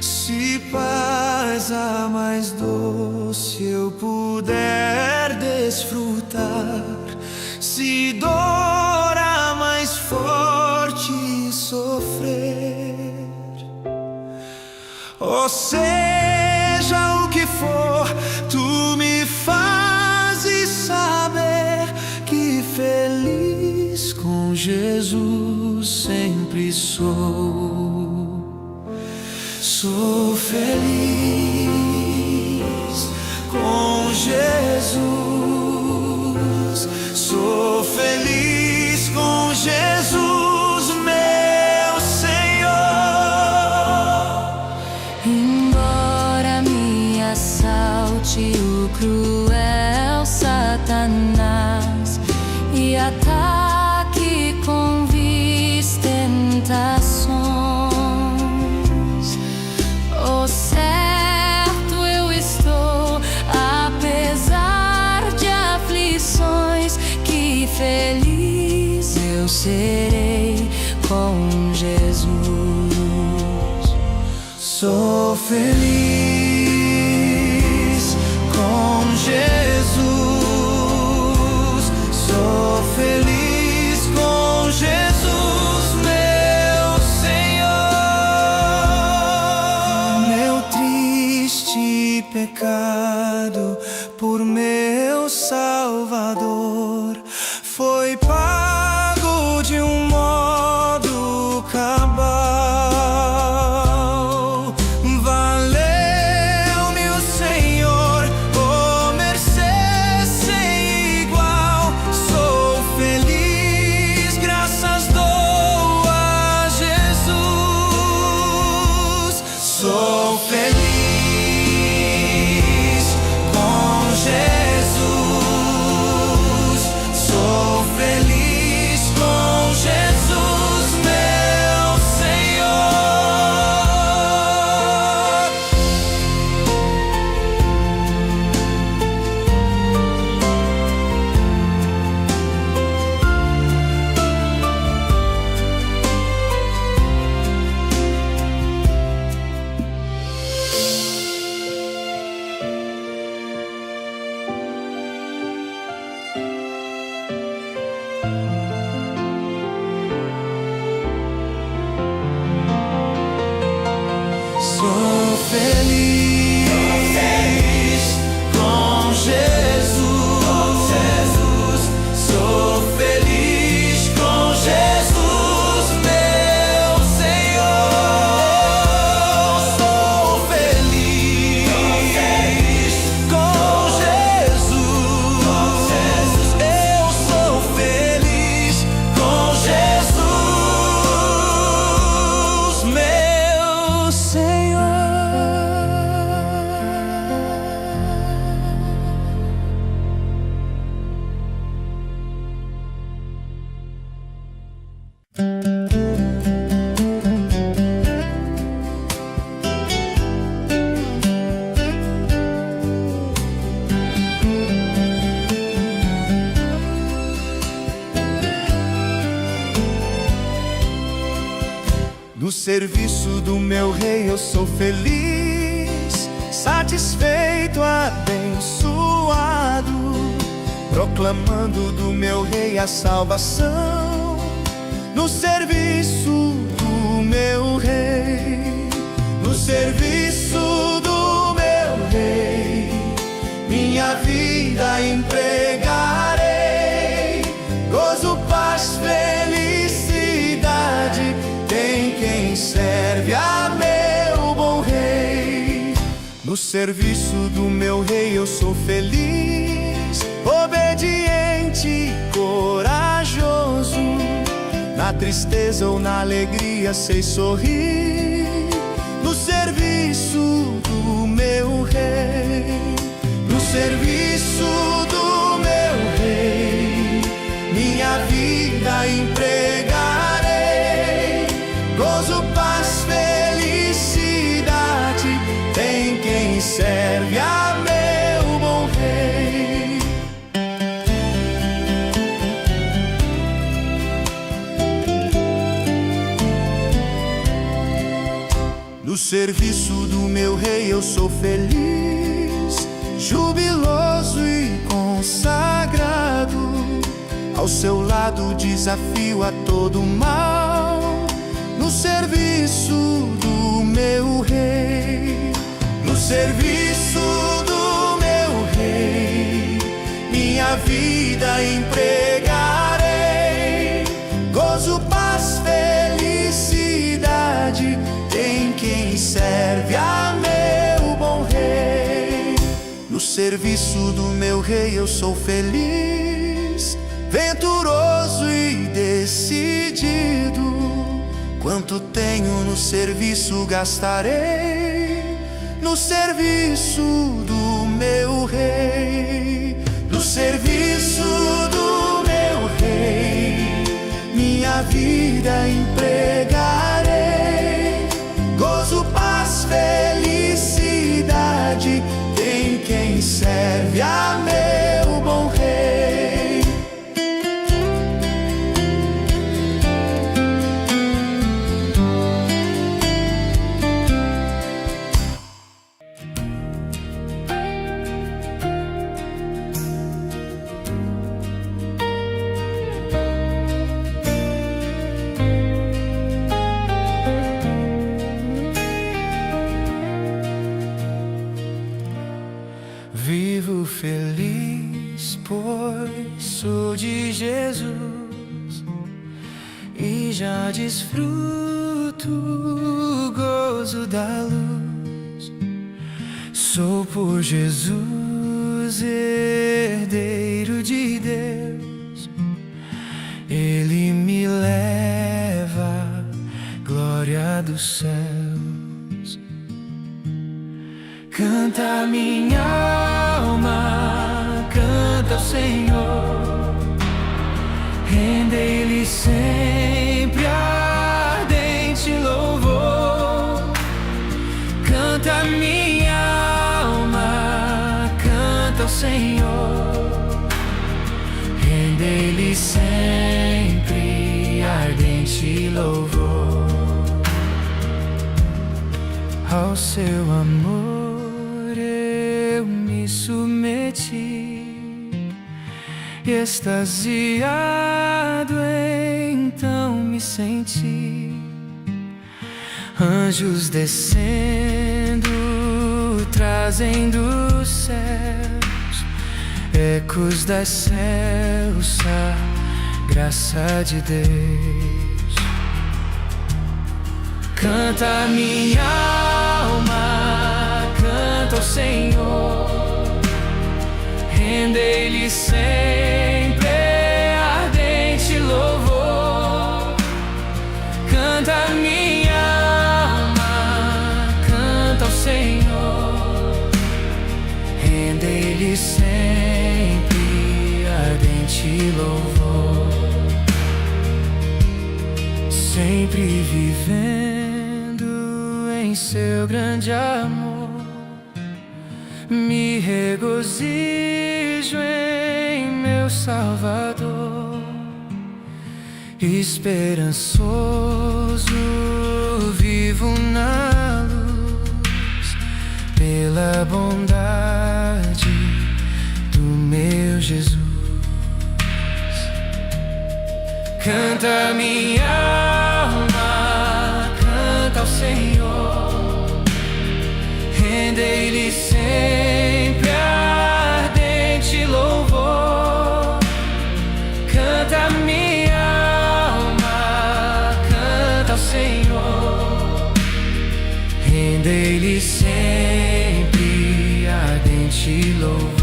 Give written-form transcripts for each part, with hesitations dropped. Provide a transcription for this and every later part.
Se paz a mais doce eu puder desfrutar, se dor a mais forte sofrer, ou seja o que for, tu me fazes saber que feliz com Jesus sempre sou. Sou feliz com Jesus, sou feliz com Jesus, meu Senhor. Embora me assalte o cruel Satanás e ataque com vis tentações, certo eu estou, apesar de aflições, que feliz eu serei com Jesus. Sou feliz com Jesus, sou feliz com Jesus, meu Senhor. Meu triste pecado por meu Salvador foi pago de um modo cabal. Valeu-me o Senhor, oh mercê sem igual. Sou feliz, graças dou a Jesus. Sou feliz com Jesus, sou feliz com Jesus, meu Senhor. Sou feliz com Jesus, sou feliz com Jesus, meu Senhor. Sou feliz com Jesus, eu sou feliz com Jesus, meu Senhor. No serviço do meu rei eu sou feliz, satisfeito, abençoado, proclamando do meu rei a salvação. No serviço do meu rei, no serviço do meu rei, minha vida empregarei. Gozo, paz, felicidade tem quem serve a meu bom rei. No serviço do meu rei eu sou feliz, obediente, corajoso. Na tristeza ou na alegria sei sorrir. No serviço do meu rei, no serviço do meu rei, minha vida empregarei. Gozo, paz, felicidade tem quem serve a meu bom rei. serviço do meu rei eu sou feliz, jubiloso e consagrado. Ao seu lado desafio a todo mal, no serviço do meu rei. No serviço do meu rei, minha vida empregarei. Gozo, paz, felicidade em quem serve a meu bom rei. No serviço do meu rei eu sou feliz, venturoso e decidido. Quanto tenho no serviço gastarei, no serviço do meu rei. No serviço do meu rei, minha vida empregarei. Gozo, paz, felicidade em quem serve a meu bom rei. Vivo feliz, pois sou de Jesus e já desfruto o gozo da luz. Sou por Jesus herdeiro de Deus, Ele me leva à glória dos céus. Canta minha alma, canta ao Senhor, rende-lhe sempre ardente louvor. Canta minha alma, canta ao Senhor, rende-lhe sempre ardente louvor. Ao seu amor eu me submeti, e extasiado então me senti. Anjos descendo, trazendo os céus, ecos da excelsa graça de Deus. Canta minha alma, canta ao Senhor, rende-lhe sempre ardente louvor. Canta minha alma, canta ao Senhor, rende-lhe sempre ardente louvor. Sempre vivendo em seu grande amor, me regozijo em meu Salvador. Esperançoso vivo na luz, pela bondade do meu Jesus. Canta minha alma, canta ao Senhor, rende-lhe sempre ardente louvor. Canta minha alma, canta ao Senhor, rende-lhe sempre ardente louvor.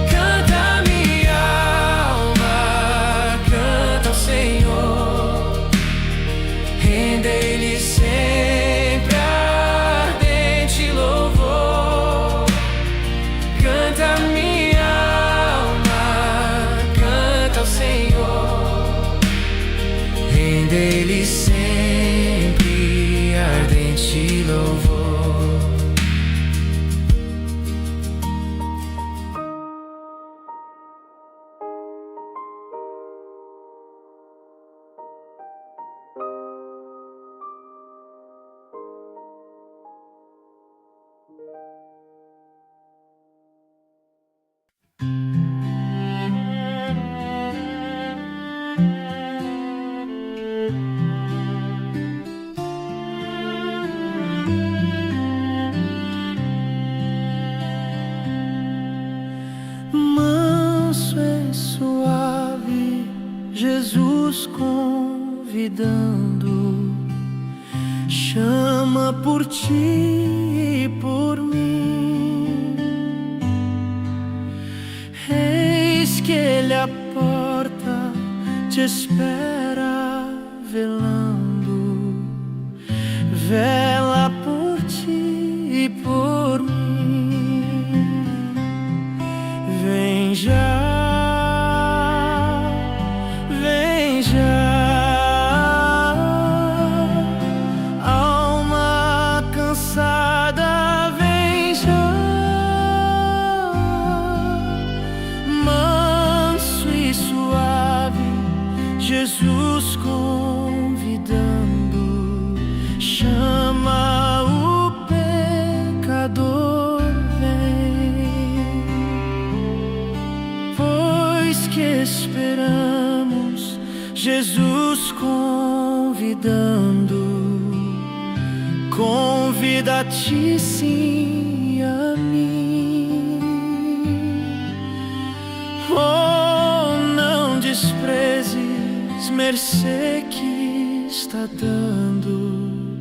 Canta minha alma, canta ao Senhor, rende-lhe sempre ardente louvor. Canta minha alma, canta ao Senhor, rende-lhe sempre ardente louvor. chama por ti e por mim. Eis que Ele à porta te espera, velando, vela por ti e por mim. Vem já, vem já, alma cansada, vem já, manso e suave, Jesus convidando, chama o pecador, vem. Pois que esperamos, Jesus convidando, convida a ti sim e a mim. Oh, não desprezes mercê que está dando,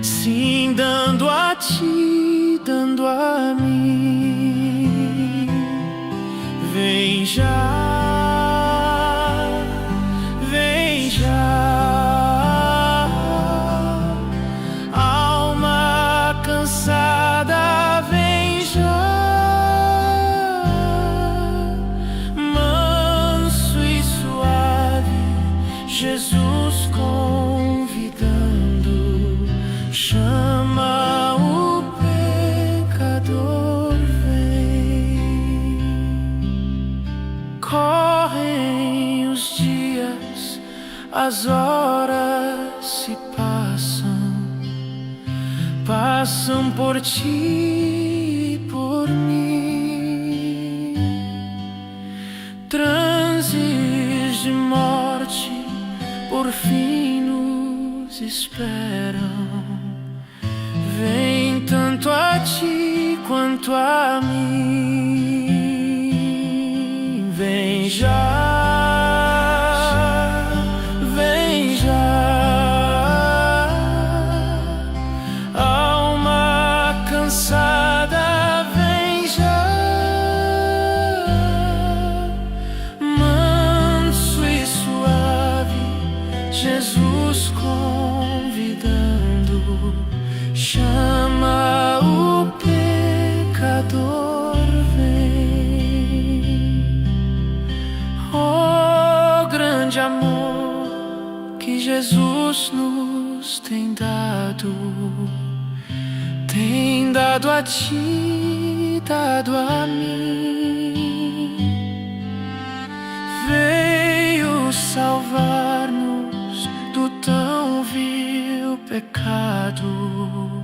sim, dando a ti, dando a mim. Vem já, vem já, alma cansada, vem já, manso e suave, Jesus convidando, chama o pecador, vem. Correm os dias, as horas se passam por ti e por mim. Transes de morte por fim nos esperam. Vem tanto a ti quanto a mim. Vem já, vem já, alma cansada, vem já, manso e suave, Jesus convidando, chama o pecador, vem. Oh, grande amor que Jesus nos tem dado a ti, dado a mim. Veio salvar-nos do tão vil pecado,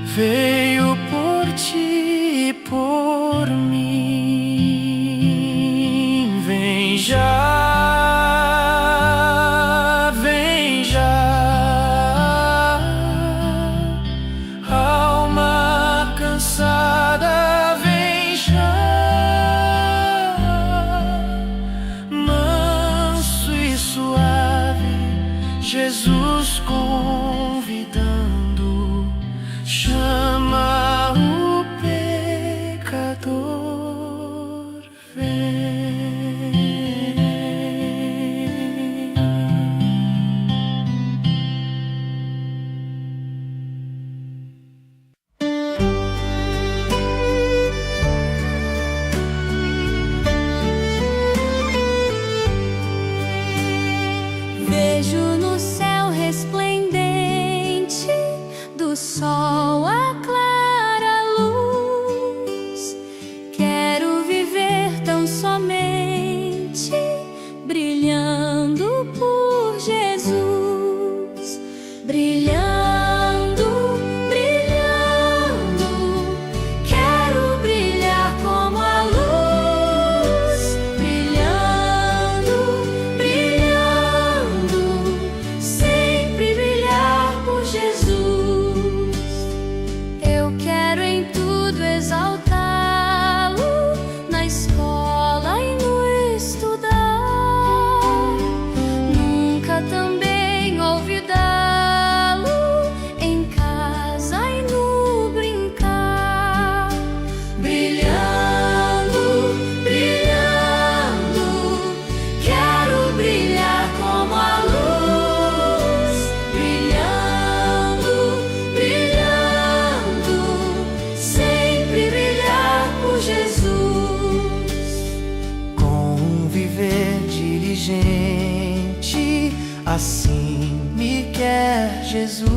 veio por ti e por mim. Vem já, vem já, alma cansada, vem já, manso e suave, Jesus convidando, chama o pecador, vem. Vejo no céu resplendente do sol a clara luz. Quero viver tão somente brilhando por Jesus, brilhando, brilhando. Quero brilhar como a luz, brilhando, brilhando, sempre brilhar por Jesus. Eu quero em tudo exaltá-lo, na escola e no estudar, nunca também olvidá-lo, é Jesus,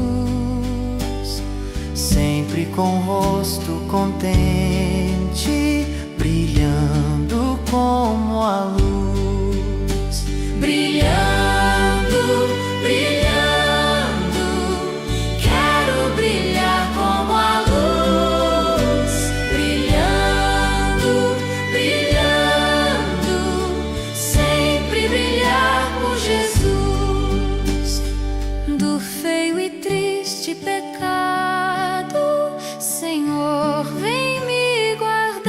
sempre com o rosto contente, brilhando como a luz. Brilhando, brilhando, quero brilhar como a luz. Brilhando, brilhando, sempre brilhar por Jesus. Do feio e triste pecado, Senhor, vem me guardar.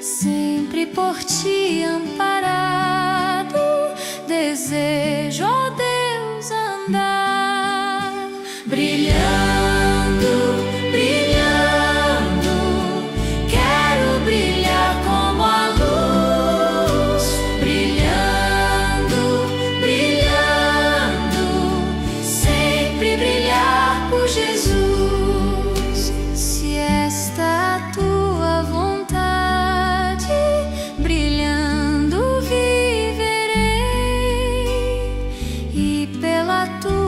Sempre por ti amparado, desejo, ó Deus, andar. Brilhando, brilhando, quero brilhar como a luz. Brilhando, brilhando, sempre brilhar por Jesus. Se esta é a tua vontade, brilhando viverei, e pela tua